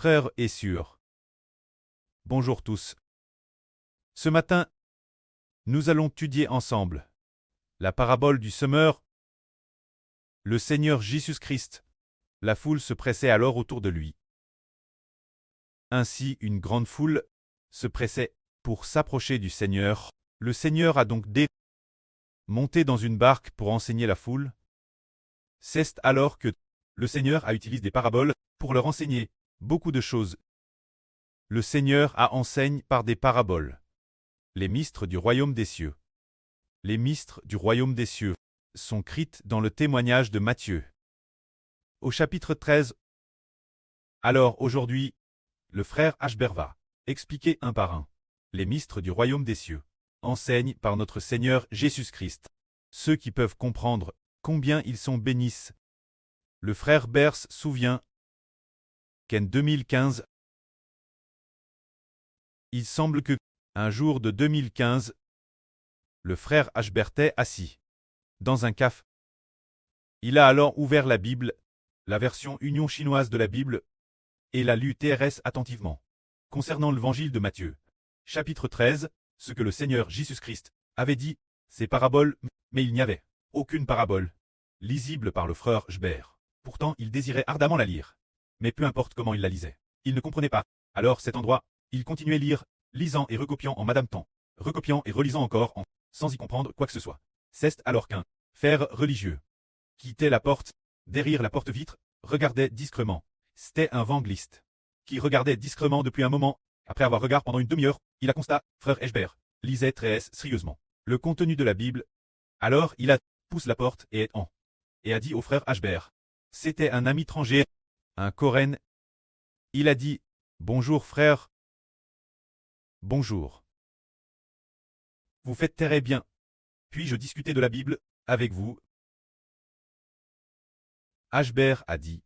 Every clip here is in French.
frère est sûr. Bonjour tous. Ce matin, nous allons étudier ensemble la parabole du semeur. Le Seigneur Jésus-Christ. La foule se pressait alors autour de lui. Ainsi, une grande foule se pressait pour s'approcher du Seigneur. Le Seigneur a donc monté dans une barque pour enseigner la foule. C'est alors que le Seigneur a utilisé des paraboles pour leur enseigner beaucoup de choses. Le Seigneur a enseigne par des paraboles. Les mystres du royaume des cieux. Les mystres du royaume des cieux sont écrites dans le témoignage de Matthieu. Au chapitre 13. Alors aujourd'hui, le frère Ashbert va expliquer un par un. Les mystres du royaume des cieux enseignent par notre Seigneur Jésus-Christ. Ceux qui peuvent comprendre combien ils sont bénissent. Le frère Bers souvient qu'en 2015, il semble que, un jour de 2015, le frère Ashbert est assis dans un café. Il a alors ouvert la Bible, la version Union chinoise de la Bible, et l'a lu TRS attentivement. Concernant l'évangile de Matthieu, chapitre 13, ce que le Seigneur Jésus-Christ avait dit, ces paraboles, mais il n'y avait aucune parabole lisible par le frère Ashbert. Pourtant, il désirait ardemment la lire. Mais peu importe comment il la lisait, il ne comprenait pas. Alors cet endroit, il continuait lire, lisant et recopiant en madame temps, recopiant et relisant encore sans y comprendre quoi que ce soit. C'est alors qu'un frère religieux quittait la porte, derrière la porte-vitre, regardait discrètement. C'était un vangliste qui regardait discrètement depuis un moment. Après avoir regardé pendant une demi-heure, il a constaté, frère Ashbert lisait très sérieusement le contenu de la Bible. Alors il a poussé la porte et a dit au frère Ashbert. C'était un ami étranger, un Coréen. Il a dit, bonjour frère. Bonjour. Vous faites très bien. Puis-je discuter de la Bible avec vous? Ashbert a dit,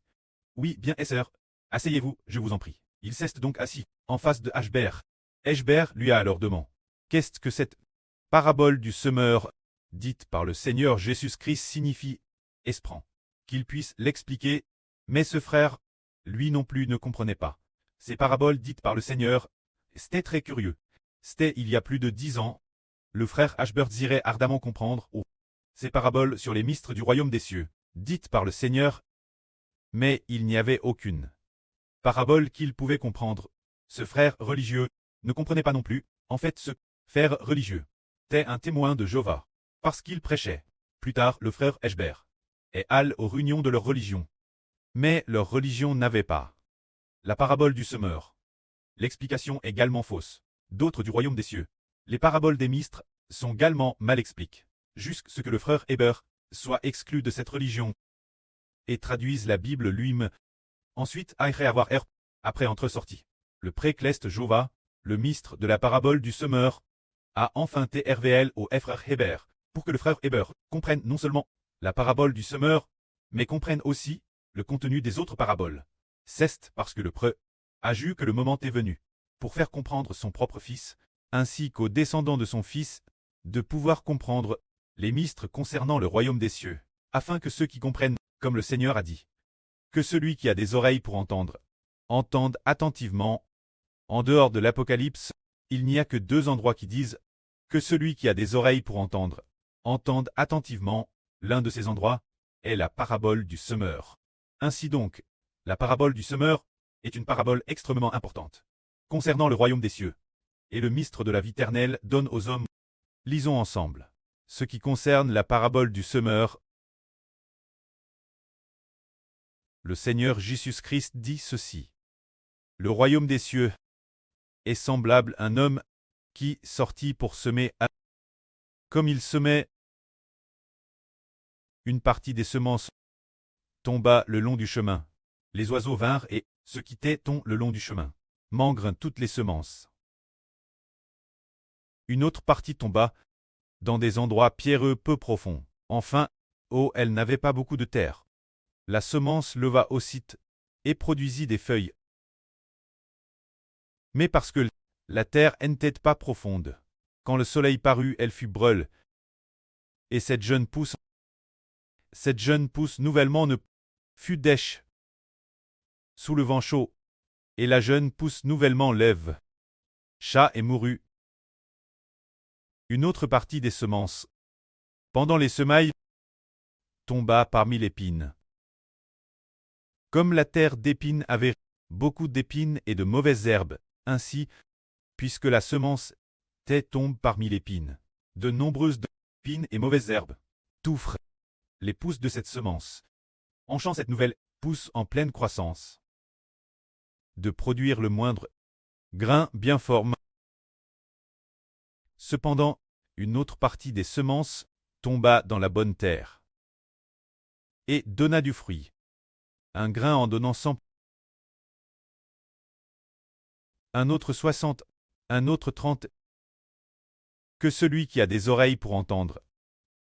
oui, bien sœur. Asseyez-vous, je vous en prie. Il s'est donc assis, en face de Ashbert. Ashbert lui a alors demandé, qu'est-ce que cette parabole du semeur, dite par le Seigneur Jésus-Christ signifie? Espérant qu'il puisse l'expliquer, mais ce frère, lui non plus ne comprenait pas. Ces paraboles dites par le Seigneur, c'était très curieux. C'était il y a plus de 10 ans. Le frère Ashbert désirait ardemment comprendre ces paraboles sur les mystres du royaume des cieux, dites par le Seigneur, mais il n'y avait aucune parabole qu'il pouvait comprendre. Ce frère religieux ne comprenait pas non plus. En fait, ce frère religieux était un témoin de Jéhovah, parce qu'il prêchait. Plus tard, le frère Ashbert et allé aux réunions de leur religion. Mais leur religion n'avait pas la parabole du semeur. L'explication est également fausse. D'autres du royaume des cieux. Les paraboles des mystres sont également mal expliquées. Jusqu'à ce que le frère Heber soit exclu de cette religion et traduise la Bible lui-même. Ensuite, après entre sorti. Le précleste Jéhovah, le mystre de la parabole du semeur, a enfin été RVL au frère Heber, pour que le frère Heber comprenne non seulement la parabole du semeur, mais comprenne aussi le contenu des autres paraboles. C'est parce que le preux a jugé que le moment est venu, pour faire comprendre son propre fils, ainsi qu'aux descendants de son fils, de pouvoir comprendre les mystres concernant le royaume des cieux, afin que ceux qui comprennent, comme le Seigneur a dit, que celui qui a des oreilles pour entendre, entende attentivement. En dehors de l'Apocalypse, il n'y a que 2 endroits qui disent que celui qui a des oreilles pour entendre, entende attentivement. L'un de ces endroits est la parabole du semeur. Ainsi donc, la parabole du semeur est une parabole extrêmement importante concernant le royaume des cieux. Et le mystre de la vie éternelle donne aux hommes. Lisons ensemble ce qui concerne la parabole du semeur. Le Seigneur Jésus-Christ dit ceci. Le royaume des cieux est semblable à un homme qui sortit pour semer. Comme il semait, une partie des semences tomba le long du chemin. Les oiseaux vinrent et se quittaient le long du chemin, mangrent toutes les semences. Une autre partie tomba dans des endroits pierreux peu profonds. Enfin, elle n'avait pas beaucoup de terre. La semence leva aussitôt et produisit des feuilles. Mais parce que la terre n'était pas profonde, quand le soleil parut, elle fut brûlée. Et cette jeune pousse nouvellement ne fut dèche. Sous le vent chaud, et la jeune pousse nouvellement lève. Chat et mourut. Une autre partie des semences, pendant les semailles, tomba parmi l'épine. Comme la terre d'épines avait beaucoup d'épines et de mauvaises herbes, ainsi, puisque la semence tombe parmi l'épine, de nombreuses épines et mauvaises herbes, touffres, les pousses de cette semence, enchant cette nouvelle pousse en pleine croissance, de produire le moindre grain bien forme. Cependant, une autre partie des semences tomba dans la bonne terre et donna du fruit, un grain en donnant 100, un autre 60, un autre 30. Que celui qui a des oreilles pour entendre,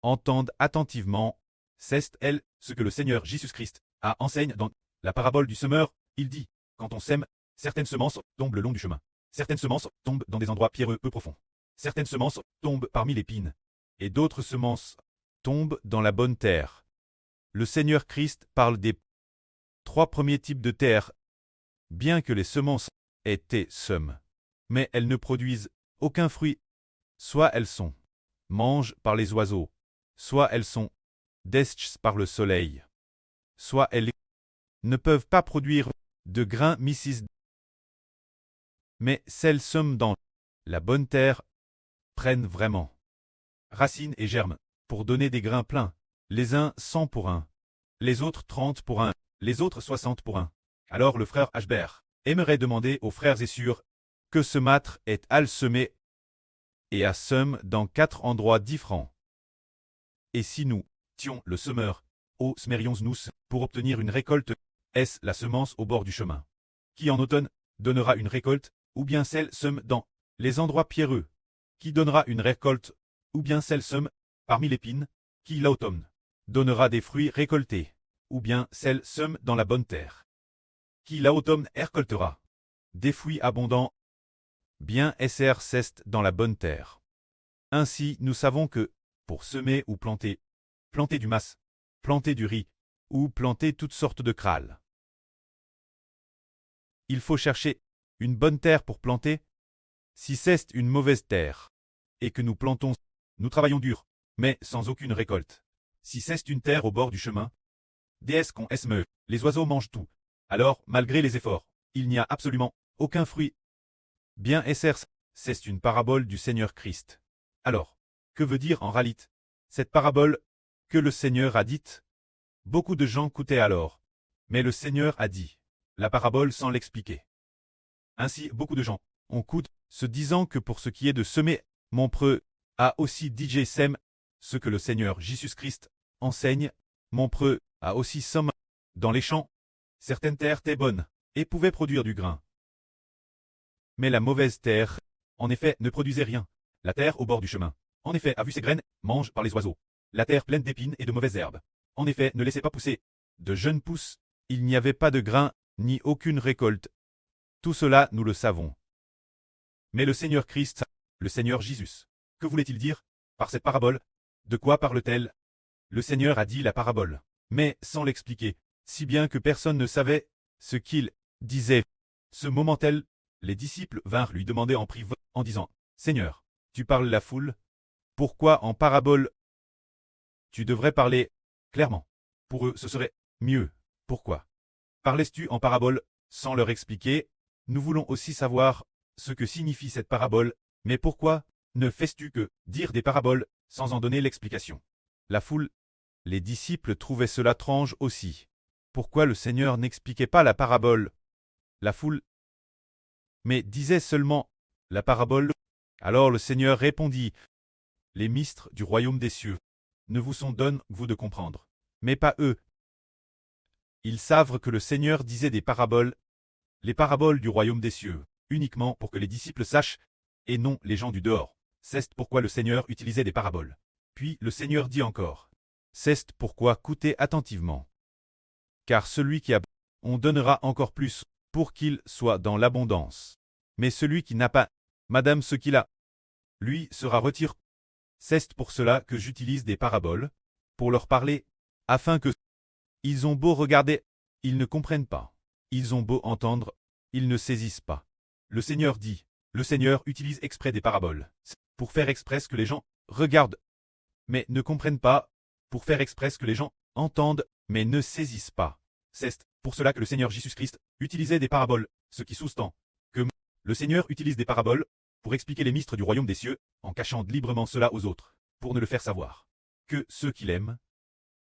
entende attentivement. C'est elle ce que le Seigneur Jésus-Christ enseigne dans la parabole du semeur. Il dit, quand on sème, certaines semences tombent le long du chemin. Certaines semences tombent dans des endroits pierreux peu profonds. Certaines semences tombent parmi l'épine. Et d'autres semences tombent dans la bonne terre. Le Seigneur Christ parle des 3 premiers types de terre, bien que les semences aient été semées, mais elles ne produisent aucun fruit. Soit elles sont mangées par les oiseaux, soit elles sont desséchées par le soleil, soit elles ne peuvent pas produire de grains missis. Mais celles semées dans la bonne terre prennent vraiment racines et germent pour donner des grains pleins, les uns 100 pour 1, les autres 30 pour 1, les autres 60 pour 1. Alors le frère Ashbert aimerait demander aux frères et sœurs que ce mâtre est à semer et à semer dans 4 endroits différents. Et si nous tions le semeur, où semerions-nous pour obtenir une récolte? Est-ce la semence au bord du chemin, qui en automne donnera une récolte, ou bien celle semée dans les endroits pierreux, qui donnera une récolte, ou bien celle semée parmi l'épine, qui l'automne donnera des fruits récoltés, ou bien celle semée dans la bonne terre, qui l'automne récoltera des fruits abondants? Bien SR ceste dans la bonne terre. Ainsi, nous savons que, pour semer ou planter du mas, planter du riz, ou planter toutes sortes de crâles, il faut chercher une bonne terre pour planter. Si c'est une mauvaise terre, et que nous plantons, nous travaillons dur, mais sans aucune récolte. Si c'est une terre au bord du chemin, DS qu'on esme, les oiseaux mangent tout. Alors, malgré les efforts, il n'y a absolument aucun fruit. Bien SR, c'est une parabole du Seigneur Christ. Alors, que veut dire en réalité cette parabole que le Seigneur a dite? Beaucoup de gens écoutaient alors, mais le Seigneur a dit la parabole sans l'expliquer. Ainsi, beaucoup de gens on écoute, se disant que pour ce qui est de semer, mon preux a aussi dit sème, ce que le Seigneur Jésus-Christ enseigne, mon preux a aussi somme dans les champs. Certaines terres étaient bonnes et pouvaient produire du grain. Mais la mauvaise terre, en effet, ne produisait rien. La terre au bord du chemin, en effet, a vu ses graines mangées par les oiseaux. La terre pleine d'épines et de mauvaises herbes, en effet, ne laissait pas pousser de jeunes pousses. Il n'y avait pas de grain, ni aucune récolte. Tout cela, nous le savons. Mais le Seigneur Christ, le Seigneur Jésus, que voulait-il dire par cette parabole? De quoi parle-t-elle? Le Seigneur a dit la parabole, mais sans l'expliquer, si bien que personne ne savait ce qu'il disait. Ce moment-là, les disciples vinrent lui demander en privé, en disant, Seigneur, tu parles la foule? Pourquoi en parabole? Tu devrais parler clairement. Pour eux, ce serait mieux. Pourquoi parles-tu en parabole sans leur expliquer? Nous voulons aussi savoir ce que signifie cette parabole, mais pourquoi ne fais-tu que dire des paraboles sans en donner l'explication? La foule, les disciples trouvaient cela étrange aussi. Pourquoi le Seigneur n'expliquait pas la parabole? La foule, mais disait seulement la parabole. Alors le Seigneur répondit, les mystères du royaume des cieux ne vous sont donnés vous de comprendre, mais pas eux. Ils savent que le Seigneur disait des paraboles, les paraboles du royaume des cieux, uniquement pour que les disciples sachent, et non les gens du dehors. C'est pourquoi le Seigneur utilisait des paraboles. Puis le Seigneur dit encore, c'est pourquoi écoutez attentivement. Car celui qui a, on donnera encore plus, pour qu'il soit dans l'abondance. Mais celui qui n'a pas, madame ce qu'il a, lui sera retiré. C'est pour cela que j'utilise des paraboles, pour leur parler, afin que, ils ont beau regarder, ils ne comprennent pas. Ils ont beau entendre, ils ne saisissent pas. Le Seigneur dit, le Seigneur utilise exprès des paraboles, pour faire exprès ce que les gens regardent, mais ne comprennent pas, pour faire exprès ce que les gens entendent, mais ne saisissent pas. C'est pour cela que le Seigneur Jésus-Christ utilisait des paraboles, ce qui sous-tend que le Seigneur utilise des paraboles pour expliquer les mystères du royaume des cieux, en cachant librement cela aux autres, pour ne le faire savoir que ceux qui l'aiment.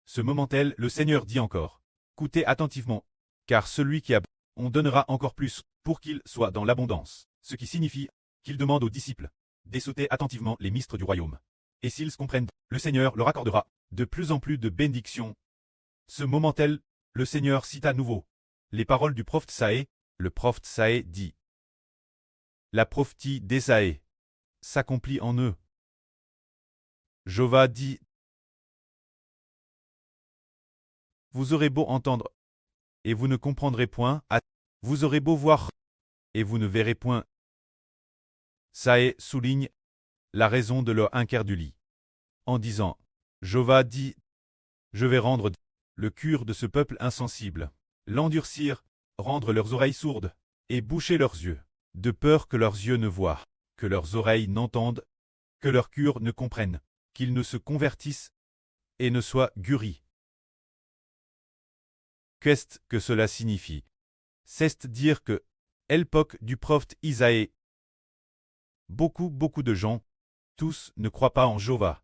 Ce moment tel, le Seigneur dit encore, écoutez attentivement, car celui qui a, on donnera encore plus, pour qu'il soit dans l'abondance, ce qui signifie qu'il demande aux disciples d'écouter attentivement les mystères du royaume. Et s'ils comprennent, le Seigneur leur accordera de plus en plus de bénédictions. Ce moment tel, le Seigneur cite à nouveau les paroles du prophète Saé. Le prophète Saé dit, la prophétie d'Ésaïe s'accomplit en eux. Jéhovah dit, vous aurez beau entendre, et vous ne comprendrez point, vous aurez beau voir, et vous ne verrez point. Saé souligne la raison de leur incrédulité, en disant, Jéhovah dit, je vais rendre le cœur de ce peuple insensible, l'endurcir, rendre leurs oreilles sourdes, et boucher leurs yeux, de peur que leurs yeux ne voient, que leurs oreilles n'entendent, que leur cœur ne comprenne, qu'ils ne se convertissent, et ne soient guéris. Qu'est-ce que cela signifie? C'est dire que, à l'époque du prophète Isaïe, beaucoup de gens, tous ne croient pas en Jéhovah.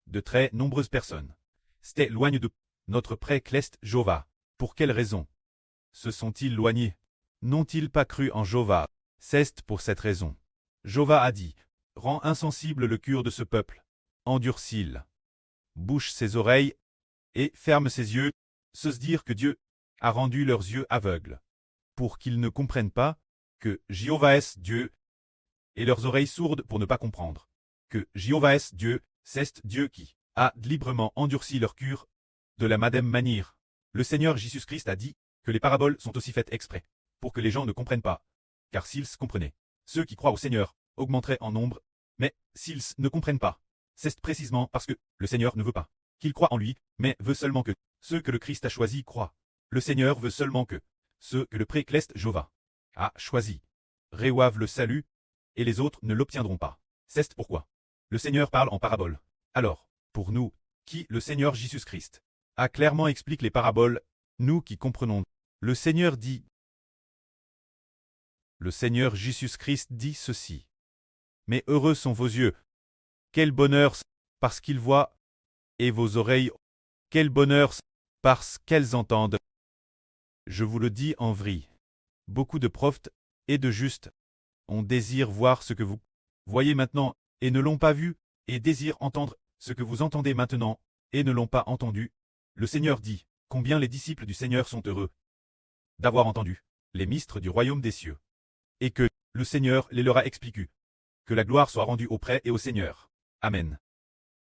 De très nombreuses personnes s'éloignent de notre pré-cleste Jéhovah. Pour quelle raison se sont-ils éloignés? N'ont-ils pas cru en Jéhovah? C'est pour cette raison. Jéhovah a dit, rends insensible le cœur de ce peuple, endurcis-le, bouche ses oreilles, et ferme ses yeux, se dire que Dieu a rendu leurs yeux aveugles, pour qu'ils ne comprennent pas que Jéhovah est Dieu, et leurs oreilles sourdes pour ne pas comprendre que Jéhovah est Dieu, c'est Dieu qui a librement endurci leur cœur. De la même manière, le Seigneur Jésus-Christ a dit que les paraboles sont aussi faites exprès, pour que les gens ne comprennent pas, car s'ils comprenaient, ceux qui croient au Seigneur augmenteraient en nombre, mais s'ils ne comprennent pas, c'est précisément parce que le Seigneur ne veut pas qu'ils croient en lui, mais veut seulement que ceux que le Christ a choisis croient. Le Seigneur veut seulement que ceux que le pré-cleste Jéhovah a choisis reçoivent le salut, et les autres ne l'obtiendront pas. C'est pourquoi le Seigneur parle en paraboles. Alors, pour nous, qui le Seigneur Jésus-Christ a clairement expliqué les paraboles, nous qui comprenons, le Seigneur dit, le Seigneur Jésus-Christ dit ceci. Mais heureux sont vos yeux, quel bonheur parce qu'ils voient, et vos oreilles, quel bonheur parce qu'elles entendent. Je vous le dis en vrai, beaucoup de prophètes et de justes ont désir voir ce que vous voyez maintenant, et ne l'ont pas vu, et désirent entendre ce que vous entendez maintenant, et ne l'ont pas entendu. Le Seigneur dit, combien les disciples du Seigneur sont heureux d'avoir entendu les mystères du royaume des cieux, et que le Seigneur les leur a expliqués. Que la gloire soit rendue auprès et au Seigneur. Amen.